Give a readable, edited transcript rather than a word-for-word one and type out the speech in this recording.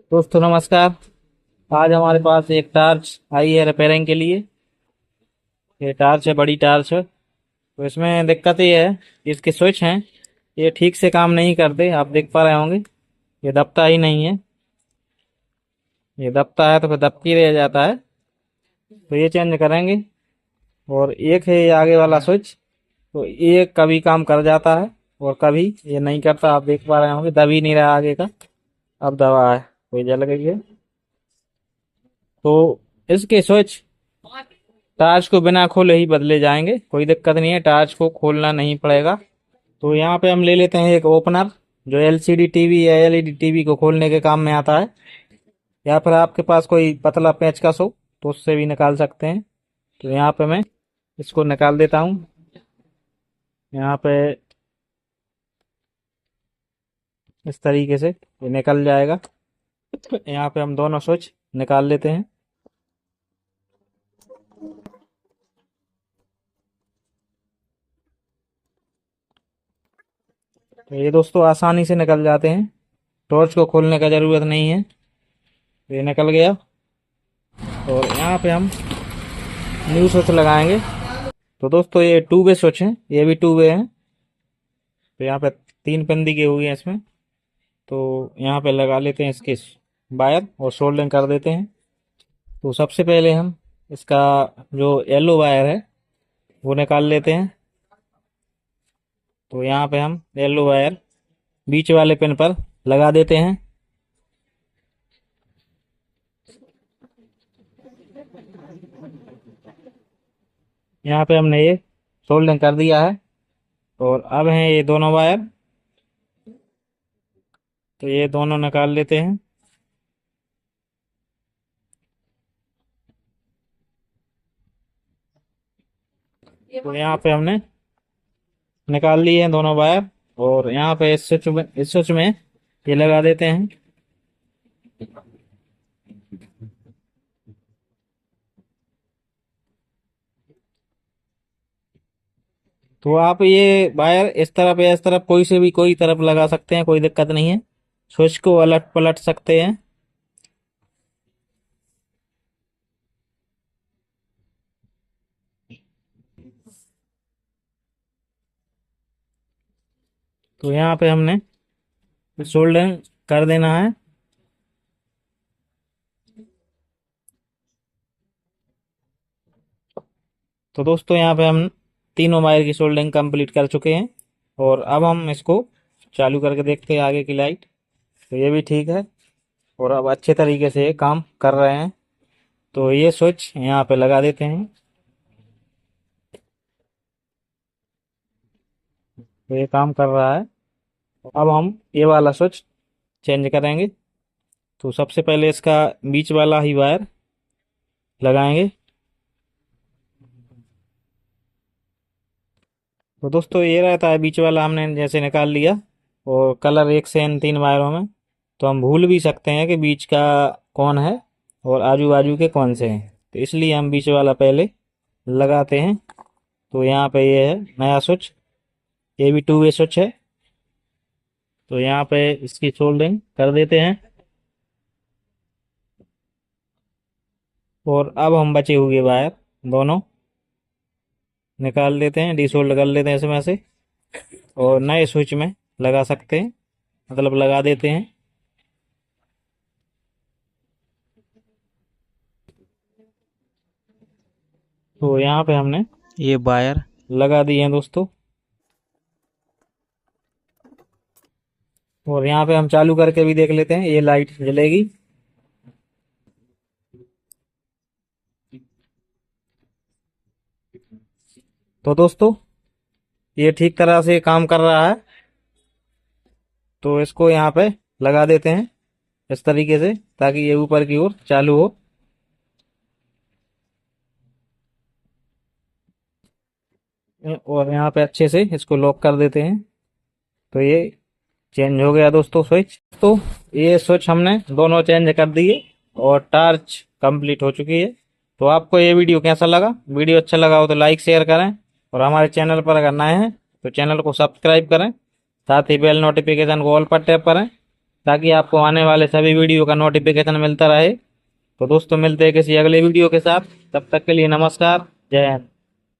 दोस्तों नमस्कार। आज हमारे पास एक टार्च आई है रिपेयरिंग के लिए। ये टार्च है, बड़ी टार्च है। तो इसमें दिक्कत ये है कि इसके स्विच हैं, ये ठीक से काम नहीं करते। आप देख पा रहे होंगे, ये दबता ही नहीं है। ये दबता है तो फिर दबकी रह जाता है, तो ये चेंज करेंगे। और एक है ये आगे वाला स्विच, तो ये कभी काम कर जाता है और कभी ये नहीं करता। आप देख पा रहे होंगे, दब ही नहीं रहा आगे का। अब दबा है तो ये जल गई है। तो इसके स्विच टार्च को बिना खोले ही बदले जाएंगे, कोई दिक्कत नहीं है, टार्च को खोलना नहीं पड़ेगा। तो यहाँ पे हम ले लेते हैं एक ओपनर, जो एलसीडी टीवी या एलईडी टीवी को खोलने के काम में आता है। या फिर आपके पास कोई पतला पेंचकस हो तो उससे भी निकाल सकते हैं। तो यहाँ पे मैं इसको निकाल देता हूँ। यहाँ पे इस तरीके से ये निकल जाएगा। यहाँ पे हम दोनों स्विच निकाल लेते हैं। तो ये दोस्तों आसानी से निकल जाते हैं, टॉर्च को खोलने का जरूरत नहीं है। तो ये निकल गया। और यहाँ पे हम न्यू स्विच लगाएंगे। तो दोस्तों ये टू वे स्विच है, ये भी टू वे है। तो यहाँ पे तीन पिन दिए हुए हैं इसमें। तो यहाँ पे लगा लेते हैं इसके वायर और सोल्डरिंग कर देते हैं। तो सबसे पहले हम इसका जो येलो वायर है वो निकाल लेते हैं। तो यहाँ पे हम येलो वायर बीच वाले पिन पर लगा देते हैं। यहाँ पे हमने ये सोल्डरिंग कर दिया है। और अब हैं ये दोनों वायर, तो ये दोनों निकाल लेते हैं। तो यहाँ पे हमने निकाल लिए हैं दोनों वायर। और यहाँ पे इस स्विच में ये लगा देते हैं। तो आप ये वायर इस तरफ या इस तरफ कोई से भी कोई तरफ लगा सकते हैं, कोई दिक्कत नहीं है। स्विच को अलट पलट सकते हैं। तो यहाँ पे हमने सोल्डरिंग कर देना है। तो दोस्तों यहाँ पे हम तीनों वायर की सोल्डरिंग कंप्लीट कर चुके हैं। और अब हम इसको चालू करके देखते हैं आगे की लाइट। तो ये भी ठीक है और अब अच्छे तरीके से ये काम कर रहे हैं। तो ये स्विच यहाँ पे लगा देते हैं। तो ये काम कर रहा है। अब हम ये वाला स्विच चेंज करेंगे। तो सबसे पहले इसका बीच वाला ही वायर लगाएंगे। तो दोस्तों ये रहता है बीच वाला, हमने जैसे निकाल लिया। और कलर एक से इन तीन वायरों में, तो हम भूल भी सकते हैं कि बीच का कौन है और आजू बाजू के कौन से हैं। तो इसलिए हम बीच वाला पहले लगाते हैं। तो यहाँ पे ये है नया स्विच, ये भी टू वे स्विच है। तो यहाँ पे इसकी सोल्डरिंग कर देते हैं। और अब हम बचे हुए वायर दोनों निकाल देते हैं, डिसोल्ड कर लेते हैं इसमें से। और नए स्विच में लगा सकते हैं, मतलब लगा देते हैं। तो यहाँ पे हमने ये वायर लगा दिए हैं दोस्तों। और यहाँ पे हम चालू करके भी देख लेते हैं, ये लाइट जलेगी। तो दोस्तों ये ठीक तरह से काम कर रहा है। तो इसको यहाँ पे लगा देते हैं इस तरीके से, ताकि ये ऊपर की ओर चालू हो। और यहाँ पे अच्छे से इसको लॉक कर देते हैं। तो ये चेंज हो गया दोस्तों स्विच। तो ये स्विच हमने दोनों चेंज कर दिए और टार्च कंप्लीट हो चुकी है। तो आपको ये वीडियो कैसा लगा? वीडियो अच्छा लगा हो तो लाइक शेयर करें। और हमारे चैनल पर अगर नए हैं तो चैनल को सब्सक्राइब करें। साथ ही बेल नोटिफिकेशन को ऑल पर टैप करें, ताकि आपको आने वाले सभी वीडियो का नोटिफिकेशन मिलता रहे। तो दोस्तों मिलते हैं किसी अगले वीडियो के साथ, तब तक के लिए नमस्कार, जय हिंद।